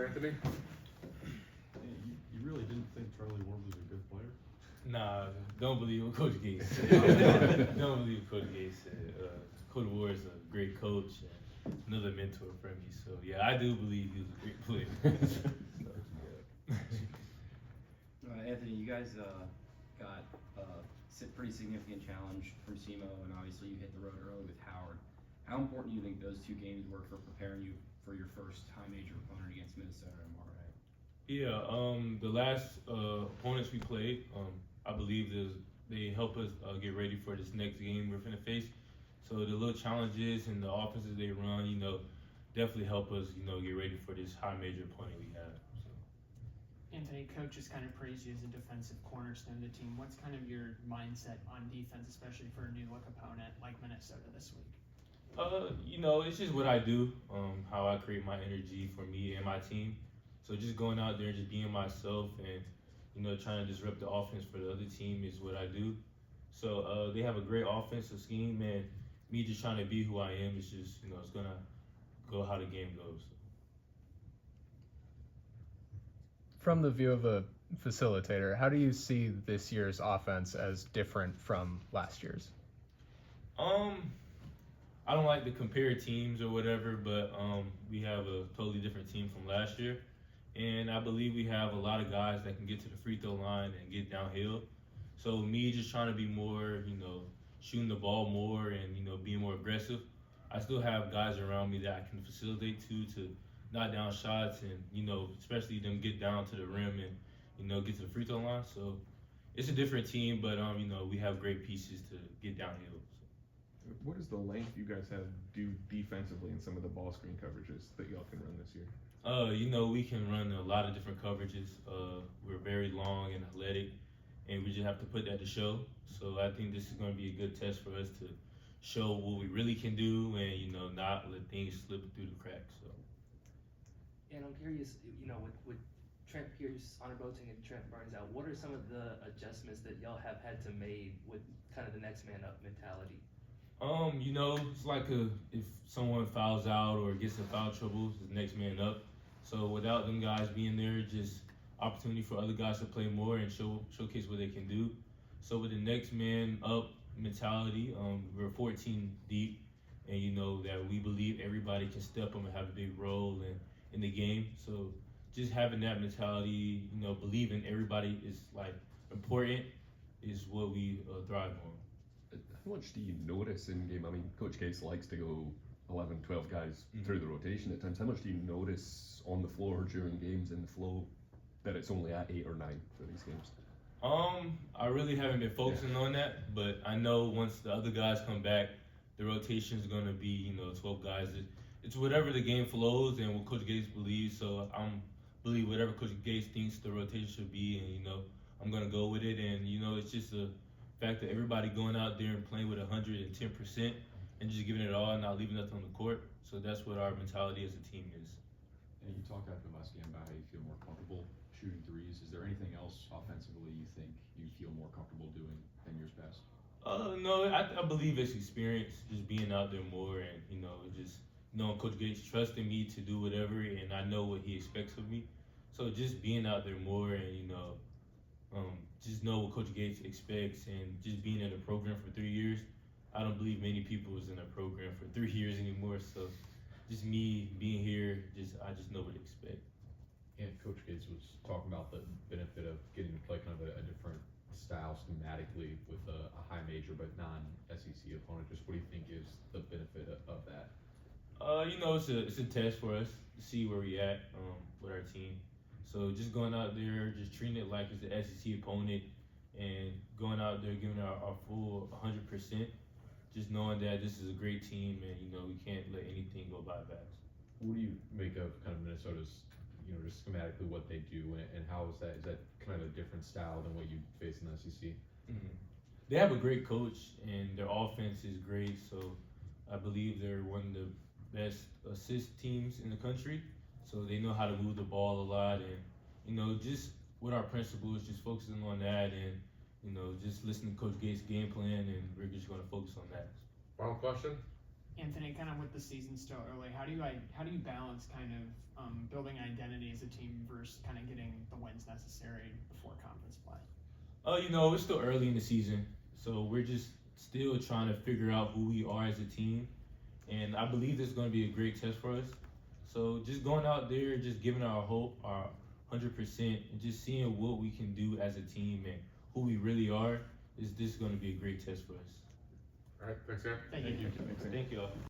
answer, Anthony? You really didn't think Charlie Ward was a good player? Nah, don't believe what Coach Gates said. Don't believe what Coach Gates said. Coach Ward is a great coach and another mentor for me. So yeah, I do believe he was a great player. So, yeah. Anthony, you guys got a pretty significant challenge from SEMO, and obviously you hit the road early with Howard. How important do you think those two games were for preparing you for your first high major opponent against Minnesota tomorrow night? Yeah, the last opponents we played, I believe they help us get ready for this next game we're finna face. So the little challenges and the offenses they run, definitely help us, get ready for this high major opponent we have. So. Anthony, coach has kind of praised you as a defensive cornerstone of the team. What's kind of your mindset on defense, especially for a new look opponent like Minnesota this week? It's just what I do, how I create my energy for me and my team. So just going out there and just being myself and, trying to disrupt the offense for the other team is what I do. So they have a great offensive scheme, and me just trying to be who I am is just, it's going to go how the game goes. From the view of a facilitator, how do you see this year's offense as different from last year's? I don't like to compare teams or whatever, but we have a totally different team from last year. And I believe we have a lot of guys that can get to the free throw line and get downhill. So me just trying to be more, shooting the ball more and, being more aggressive. I still have guys around me that I can facilitate to knock down shots and, especially them get down to the rim and, get to the free throw line. So it's a different team, but, we have great pieces to get downhill. So. What does the length you guys have do defensively in some of the ball screen coverages that y'all can run this year? We can run a lot of different coverages. We're very long and athletic, and we just have to put that to show. So I think this is going to be a good test for us to show what we really can do and, not let things slip through the cracks. So. And I'm curious, with Trent Pierce, Honor Boateng, and Trent Burns out, what are some of the adjustments that y'all have had to make with kind of the next man up mentality? It's like if someone fouls out or gets in foul trouble, it's the next man up. So without them guys being there, just opportunity for other guys to play more and showcase what they can do. So with the next man up mentality, we're 14 deep, and that we believe everybody can step up and have a big role in the game. So just having that mentality, believing everybody is like important is what we thrive on. How much do you notice in game? I mean, Coach Gates likes to go 11, 12 guys through the rotation at times. How much do you notice on the floor during games in the flow that it's only at 8 or 9 for these games? I really haven't been focusing on that, but I know once the other guys come back, the rotation is going to be, 12 guys. It's whatever the game flows and what Coach Gates believes. So believe whatever Coach Gates thinks the rotation should be, and I'm going to go with it. And it's just a fact that everybody going out there and playing with 110% and just giving it all and not leaving nothing on the court. So that's what our mentality as a team is. And you talked after the last game about how you feel more comfortable shooting threes. Is there anything else offensively you think you feel more comfortable doing than years past? No, I believe it's experience, just being out there more and, just knowing Coach Gates trusting me to do whatever, and I know what he expects of me. So just being out there more and, just know what Coach Gates expects, and just being in the program for 3 years. I don't believe many people was in a program for 3 years anymore. So just me being here, I just know what to expect. And Coach Gates was talking about the benefit of getting to play kind of a different style schematically with a high major but non-SEC opponent. Just what do you think is the benefit of that? It's a test for us to see where we at with our team. So just going out there, just treating it like it's an SEC opponent, and going out there giving our full 100%. Just knowing that this is a great team, and we can't let anything go by fast. What do you make of kind of Minnesota's, just schematically what they do, and how is that? Is that kind of a different style than what you face in the SEC? Mm-hmm. They have a great coach, and their offense is great. So I believe they're one of the best assist teams in the country. So they know how to move the ball a lot, and just with our principles, just focusing on that, and just listening to Coach Gates' game plan, and we're just going to focus on that. Final question. Anthony, kind of with the season still early, how do you balance kind of building identity as a team versus kind of getting the wins necessary before conference play? Oh, it's still early in the season, so we're just still trying to figure out who we are as a team, and I believe this is going to be a great test for us. So just going out there, just giving our hope, our 100%, and just seeing what we can do as a team and who we really are, is this going to be a great test for us. All right, thanks, Sam. Thank you. Thanks, Sam. Thank you all.